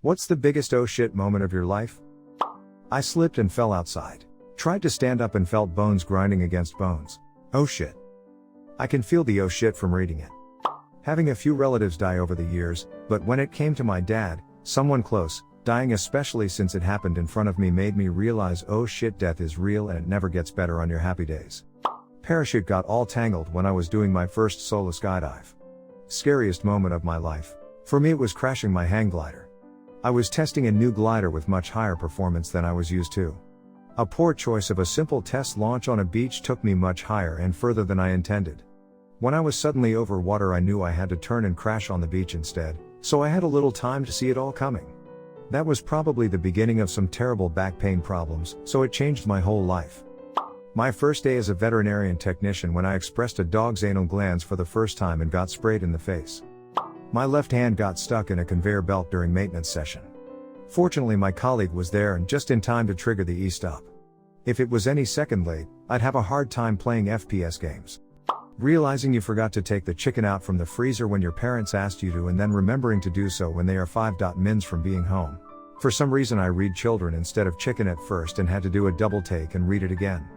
What's the biggest oh shit moment of your life? I slipped and fell outside. Tried to stand up and felt bones grinding against bones. Oh shit. I can feel the oh shit from reading it. Having a few relatives die over the years, but when it came to my dad, someone close, dying especially since it happened in front of me made me realize oh shit, death is real and it never gets better on your happy days. Parachute got all tangled when I was doing my first solo skydive. Scariest moment of my life. For me it was crashing my hang glider. I was testing a new glider with much higher performance than I was used to. A poor choice of a simple test launch on a beach took me much higher and further than I intended. When I was suddenly over water I knew I had to turn and crash on the beach instead, so I had a little time to see it all coming. That was probably the beginning of some terrible back pain problems, so it changed my whole life. My first day as a veterinarian technician when I expressed a dog's anal glands for the first time and got sprayed in the face. My left hand got stuck in a conveyor belt during maintenance session. Fortunately my colleague was there and just in time to trigger the e-stop. If it was any second late, I'd have a hard time playing FPS games. Realizing you forgot to take the chicken out from the freezer when your parents asked you to and then remembering to do so when they are 5 mins from being home. For some reason I read children instead of chicken at first and had to do a double take and read it again.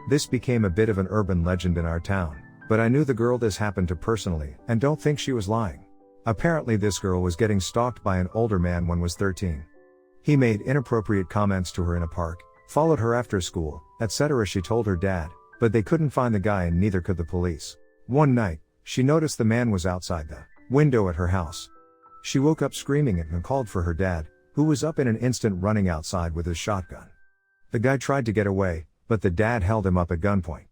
This became a bit of an urban legend in our town, but I knew the girl this happened to personally and don't think she was lying. Apparently this girl was getting stalked by an older man when was 13. He made inappropriate comments to her in a park, followed her after school, etc. She told her dad, but they couldn't find the guy and neither could the police. One night, she noticed the man was outside the window at her house. She woke up screaming and called for her dad, who was up in an instant running outside with his shotgun. The guy tried to get away, but the dad held him up at gunpoint.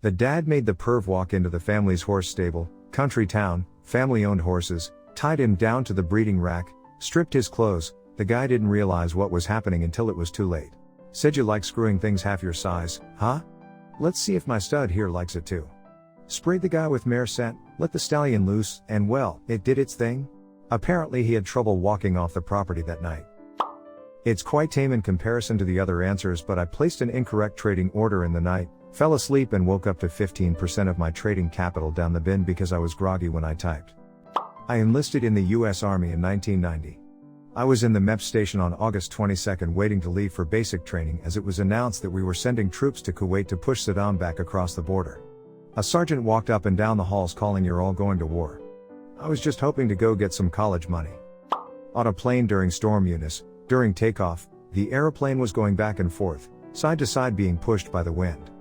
The dad made the perv walk into the family's horse stable, country town, family-owned horses, tied him down to the breeding rack, stripped his clothes. The guy didn't realize what was happening until it was too late. Said you like screwing things half your size, huh? Let's see if my stud here likes it too. Sprayed the guy with mare scent, let the stallion loose, and well, it did its thing. Apparently he had trouble walking off the property that night. It's quite tame in comparison to the other answers, but I placed an incorrect trading order in the night, fell asleep and woke up to 15% of my trading capital down the bin because I was groggy when I typed. I enlisted in the US Army in 1990. I was in the MEP station on August 22nd waiting to leave for basic training as it was announced that we were sending troops to Kuwait to push Saddam back across the border. A sergeant walked up and down the halls calling, "You're all going to war." I was just hoping to go get some college money. On a plane during Storm Eunice, during takeoff, the aeroplane was going back and forth, side to side being pushed by the wind.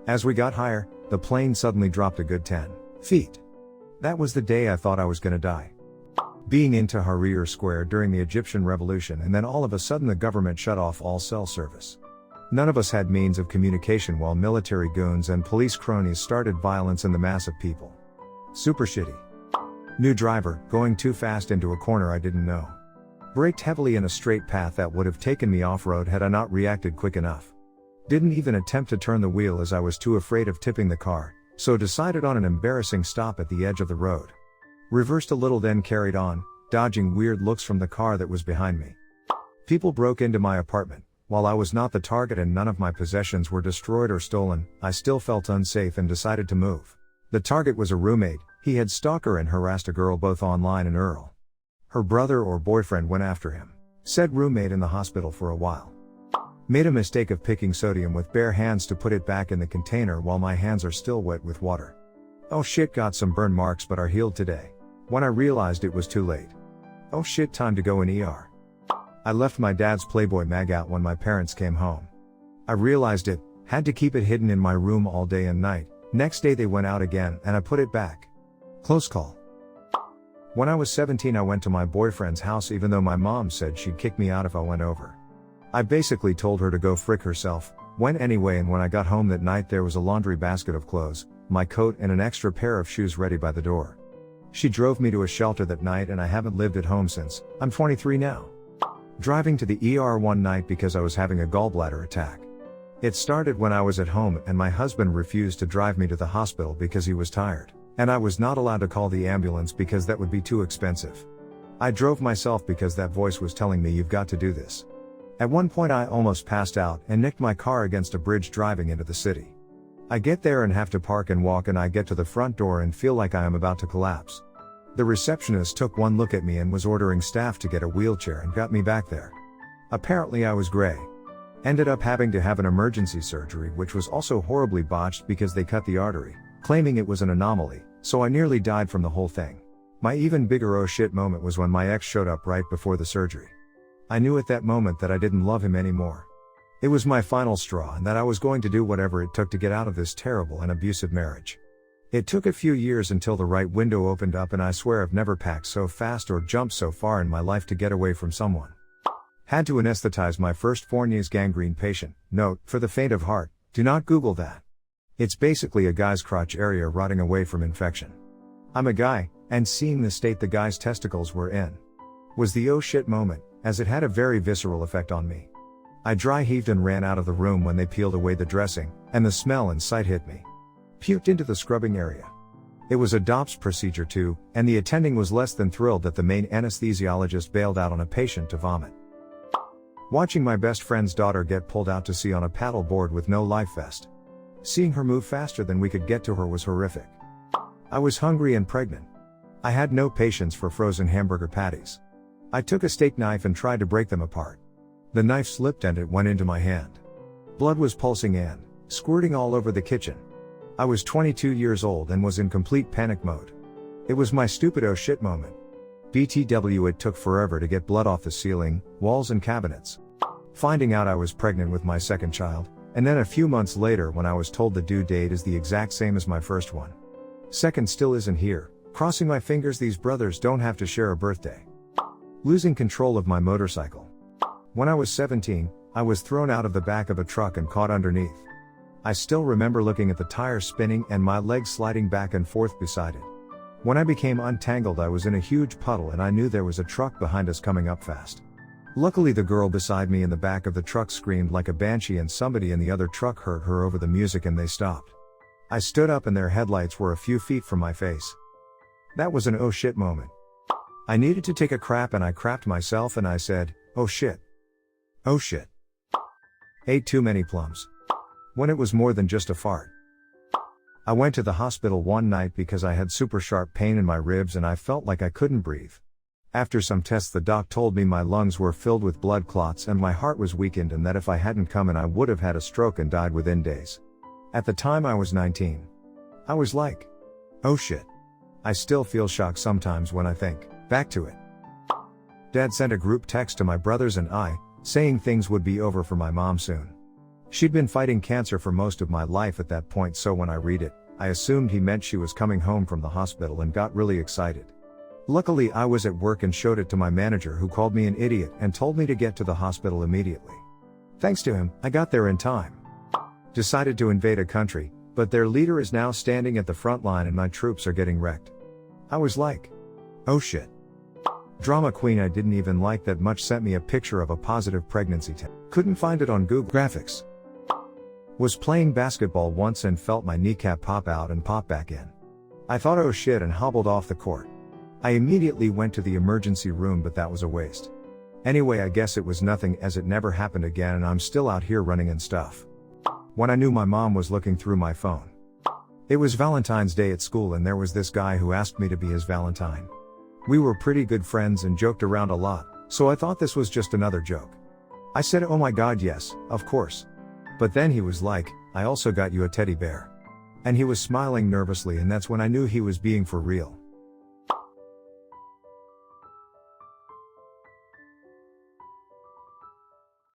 As we got higher, the plane suddenly dropped a good 10 feet. That was the day I thought I was gonna die. Being in Tahrir Square during the Egyptian Revolution and then all of a sudden the government shut off all cell service. None of us had means of communication while military goons and police cronies started violence in the mass of people. Super shitty. New driver, going too fast into a corner I didn't know. Braked heavily in a straight path that would have taken me off-road had I not reacted quick enough. Didn't even attempt to turn the wheel as I was too afraid of tipping the car, so decided on an embarrassing stop at the edge of the road. Reversed a little then carried on, dodging weird looks from the car that was behind me. People broke into my apartment. While I was not the target and none of my possessions were destroyed or stolen, I still felt unsafe and decided to move. The target was a roommate. He had stalked her and harassed a girl both online and IRL. Her brother or boyfriend went after him. Said roommate in the hospital for a while. Made a mistake of picking sodium with bare hands to put it back in the container while my hands are still wet with water. Oh shit, got some burn marks but are healed today. When I realized it was too late. Oh shit, time to go in ER. I left my dad's Playboy mag out when my parents came home. I realized it, had to keep it hidden in my room all day and night. Next day they went out again and I put it back. Close call. When I was 17 I went to my boyfriend's house even though my mom said she'd kick me out if I went over. I basically told her to go frick herself, went anyway, and when I got home that night there was a laundry basket of clothes, my coat and an extra pair of shoes ready by the door. She drove me to a shelter that night and I haven't lived at home since. I'm 23 now. Driving to the ER one night because I was having a gallbladder attack. It started when I was at home and my husband refused to drive me to the hospital because he was tired. And I was not allowed to call the ambulance because that would be too expensive. I drove myself because that voice was telling me you've got to do this. At one point I almost passed out and nicked my car against a bridge driving into the city. I get there and have to park and walk and I get to the front door and feel like I am about to collapse. The receptionist took one look at me and was ordering staff to get a wheelchair and got me back there. Apparently I was gray. Ended up having to have an emergency surgery, which was also horribly botched because they cut the artery, claiming it was an anomaly, so I nearly died from the whole thing. My even bigger oh shit moment was when my ex showed up right before the surgery. I knew at that moment that I didn't love him anymore. It was my final straw and that I was going to do whatever it took to get out of this terrible and abusive marriage. It took a few years until the right window opened up, and I swear I've never packed so fast or jumped so far in my life to get away from someone. Had to anesthetize my first Fournier's gangrene patient. Note, for the faint of heart, do not Google that. It's basically a guy's crotch area rotting away from infection. I'm a guy, and seeing the state the guy's testicles were in was the oh shit moment, as it had a very visceral effect on me. I dry heaved and ran out of the room when they peeled away the dressing, and the smell and sight hit me. Puked into the scrubbing area. It was a DOPS procedure too, and the attending was less than thrilled that the main anesthesiologist bailed out on a patient to vomit. Watching my best friend's daughter get pulled out to sea on a paddle board with no life vest. Seeing her move faster than we could get to her was horrific. I was hungry and pregnant. I had no patience for frozen hamburger patties. I took a steak knife and tried to break them apart. The knife slipped and it went into my hand. Blood was pulsing and squirting all over the kitchen. I was 22 years old and was in complete panic mode. It was my stupid oh shit moment. BTW, it took forever to get blood off the ceiling, walls and cabinets. Finding out I was pregnant with my second child, and then a few months later when I was told the due date is the exact same as my first one. Second still isn't here, crossing my fingers these brothers don't have to share a birthday. Losing control of my motorcycle. When I was 17, I was thrown out of the back of a truck and caught underneath. I still remember looking at the tires spinning and my legs sliding back and forth beside it. When I became untangled, I was in a huge puddle and I knew there was a truck behind us coming up fast. Luckily the girl beside me in the back of the truck screamed like a banshee and somebody in the other truck heard her over the music and they stopped. I stood up and their headlights were a few feet from my face. That was an oh shit moment. I needed to take a crap and I crapped myself and I said, oh shit. Oh shit. Ate too many plums. When it was more than just a fart. I went to the hospital one night because I had super sharp pain in my ribs and I felt like I couldn't breathe. After some tests the doc told me my lungs were filled with blood clots and my heart was weakened and that if I hadn't come in I would have had a stroke and died within days. At the time I was 19. I was like, oh shit. I still feel shocked sometimes when I think back to it. Dad sent a group text to my brothers and I, saying things would be over for my mom soon. She'd been fighting cancer for most of my life at that point, so when I read it, I assumed he meant she was coming home from the hospital and got really excited. Luckily I was at work and showed it to my manager, who called me an idiot and told me to get to the hospital immediately. Thanks to him, I got there in time. Decided to invade a country, but their leader is now standing at the front line and my troops are getting wrecked. I was like, oh shit. Drama queen I didn't even like that much sent me a picture of a positive pregnancy test. Couldn't find it on Google Graphics. Was playing basketball once and felt my kneecap pop out and pop back in. I thought oh shit and hobbled off the court. I immediately went to the emergency room, but that was a waste. Anyway, I guess it was nothing, as it never happened again and I'm still out here running and stuff. When I knew my mom was looking through my phone. It was Valentine's Day at school and there was this guy who asked me to be his Valentine. We were pretty good friends and joked around a lot, so I thought this was just another joke. I said, oh my god, yes, of course. But then he was like, I also got you a teddy bear. And he was smiling nervously and that's when I knew he was being for real.